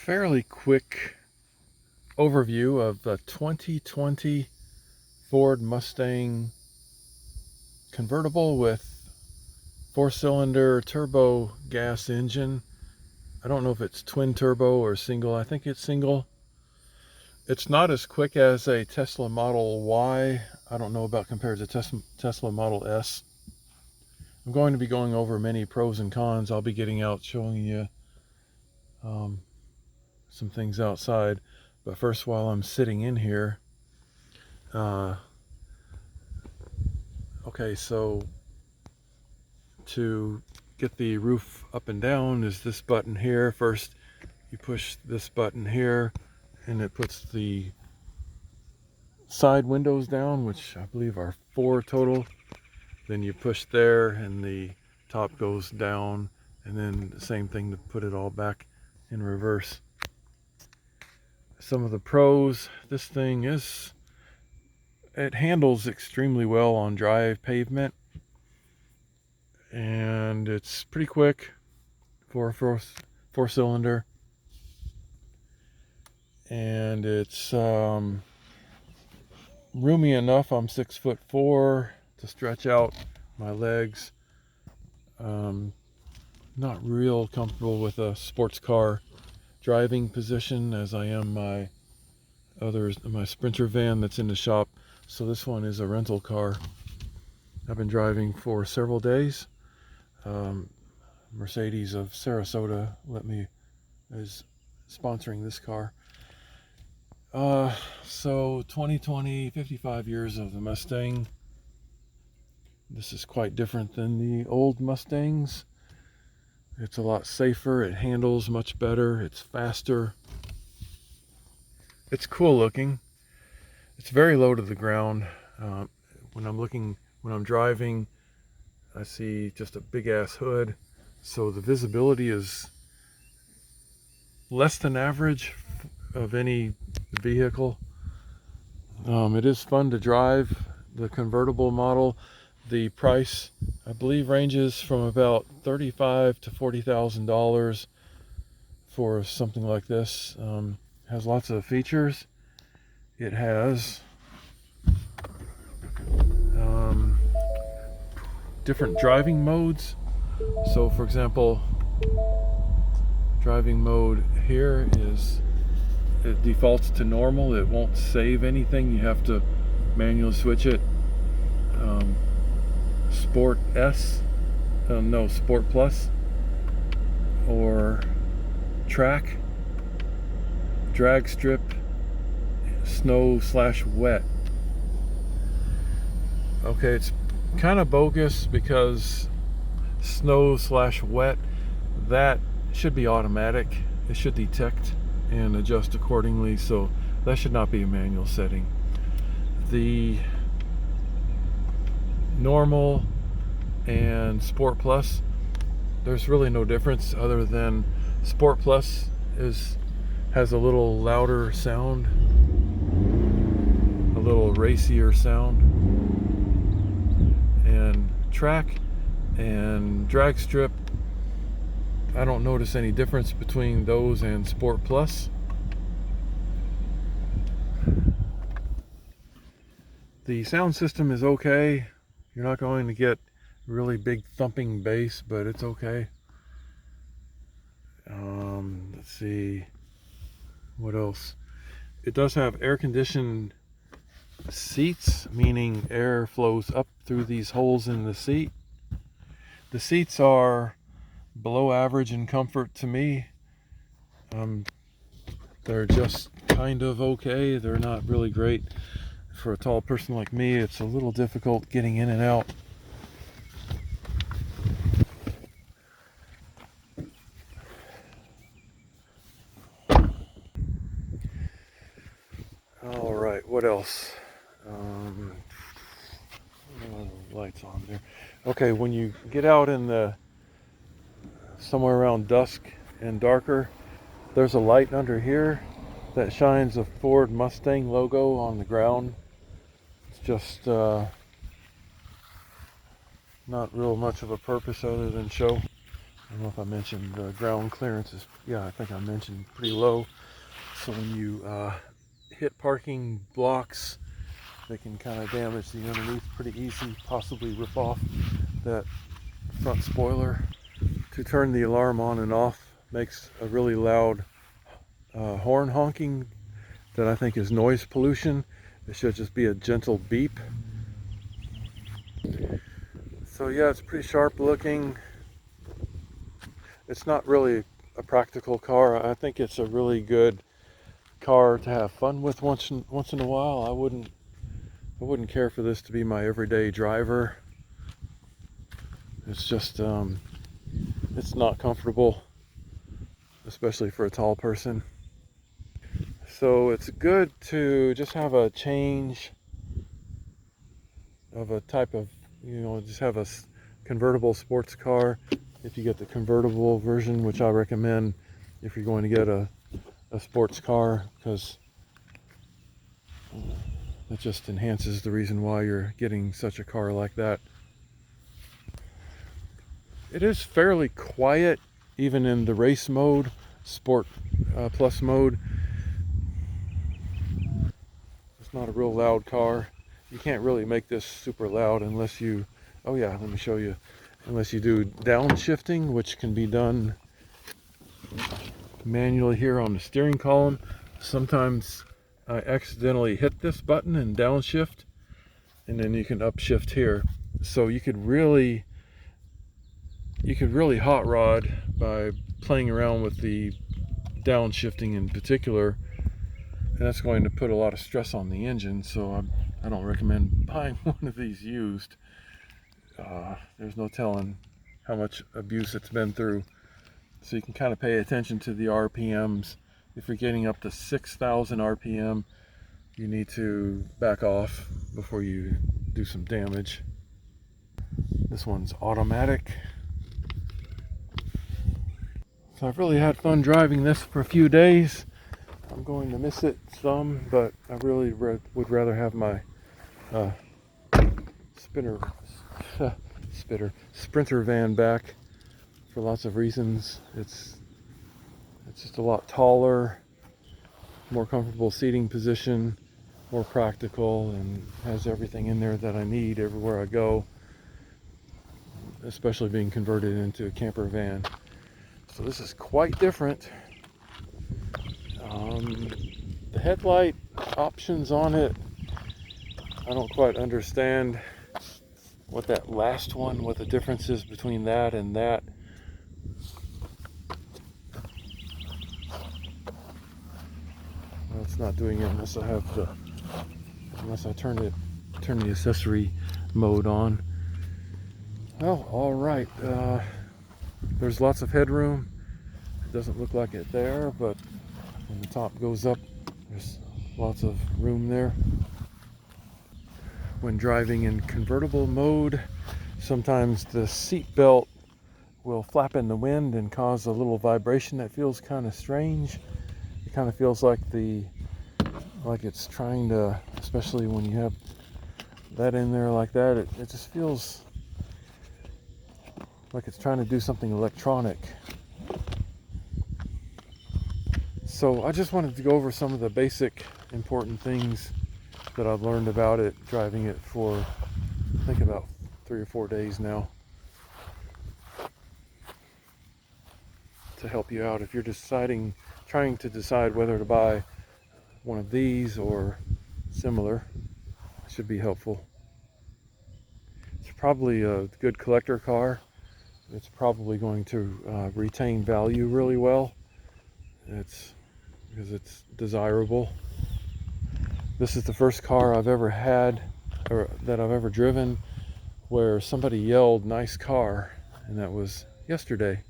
fairly quick overview of the 2020 Ford Mustang convertible with 4-cylinder turbo gas engine. I don't know if it's twin turbo or single. I think it's single. It's not as quick as a Tesla Model Y. I don't know about compared to Tesla Model S. I'm going to be going over many pros and cons. I'll be getting out showing you some things outside. But first, while I'm sitting in here, okay, so to get the roof up and down is this button here. First, you push this button here, and it puts the side windows down, which I believe are 4 total. Then you push there, and the top goes down, and then the same thing to put it all back in reverse. Some of the pros, this thing it handles extremely well on dry pavement, and it's pretty quick for a four-cylinder, and it's roomy enough. I'm 6'4" to stretch out my legs. Not real comfortable with a sports car driving position as I am my Sprinter van that's in the shop. So this one is a rental car. I've been driving for several days. Mercedes of Sarasota is sponsoring this car. So 2020, 55 years of the Mustang. This is quite different than the old Mustangs. It's a lot safer. It handles much better. It's faster. It's cool looking. It's very low to the ground. When I'm driving, I see just a big ass hood. So the visibility is less than average of any vehicle. It is fun to drive. The convertible model, the price I believe ranges from about $35,000 to $40,000 for something like this. Has lots of features. It has different driving modes. So for example, driving mode here it defaults to normal. It won't save anything. You have to manually switch it. Sport Sport Plus, or track, drag strip, snow/wet. Okay, it's kind of bogus because snow/wet, that should be automatic. It should detect and adjust accordingly, so that should not be a manual setting. The normal and Sport Plus, there's really no difference other than Sport Plus has a little louder sound, a little racier sound, and track and drag strip, I don't notice any difference between those and Sport Plus. The sound system is okay. You're not going to get really big thumping bass, but it's okay. Let's see, what else? It does have air-conditioned seats, meaning air flows up through these holes in the seat. The seats are below average in comfort to me. They're just kind of okay. They're not really great. For a tall person like me, it's a little difficult getting in and out. All right, what else? Lights on there. Okay, when you get out in somewhere around dusk and darker, there's a light under here that shines a Ford Mustang logo on the ground. It's just not real much of a purpose other than show. I don't know if I mentioned the ground clearance is, yeah, I think I mentioned pretty low. So when you hit parking blocks, they can kind of damage the underneath pretty easy, possibly rip off that front spoiler. To turn the alarm on and off makes a really loud horn honking that I think is noise pollution. It should just be a gentle beep. So yeah, it's pretty sharp looking. It's not really a practical car. I think it's a really good car to have fun with once in a while. I wouldn't care for this to be my everyday driver. It's just it's not comfortable, especially for a tall person. So it's good to just have a change of a type of, just have a convertible sports car. If you get the convertible version, which I recommend if you're going to get a sports car, because it just enhances the reason why you're getting such a car like that. It is fairly quiet, even in the race mode, sport plus mode. It's not a real loud car. You can't really make this super loud unless you, oh yeah, let me show you, unless you do downshifting, which can be done manually here on the steering column. Sometimes I accidentally hit this button and downshift, and then you can upshift here. So you could really hot rod by playing around with the downshifting in particular, and that's going to put a lot of stress on the engine. So I don't recommend buying one of these used. There's no telling how much abuse it's been through. So you can kind of pay attention to the RPMs. If you're getting up to 6,000 RPM, you need to back off before you do some damage. This one's automatic. So I've really had fun driving this for a few days. I'm going to miss it some, but I really would rather have my Sprinter van back for lots of reasons. It's just a lot taller, more comfortable seating position, more practical, and has everything in there that I need everywhere I go, especially being converted into a camper van. So this is quite different. The headlight options on it, I don't quite understand what that last one, what the difference is between that and that. Well, it's not doing it unless I turn the accessory mode on. Well, all right. There's lots of headroom. It doesn't look like it there, but when the top goes up, there's lots of room there. When driving in convertible mode, sometimes the seat belt will flap in the wind and cause a little vibration that feels kind of strange. It kind of feels like it's trying to, especially when you have that in there like that, it just feels like it's trying to do something electronic. So I just wanted to go over some of the basic important things that I've learned about it, driving it for I think about 3 or 4 days now, to help you out if you're trying to decide whether to buy one of these or similar. It should be helpful. It's probably a good collector car. It's probably going to retain value really well. Because it's desirable. This is the first car I've ever had, or that I've ever driven, where somebody yelled "nice car," and that was yesterday.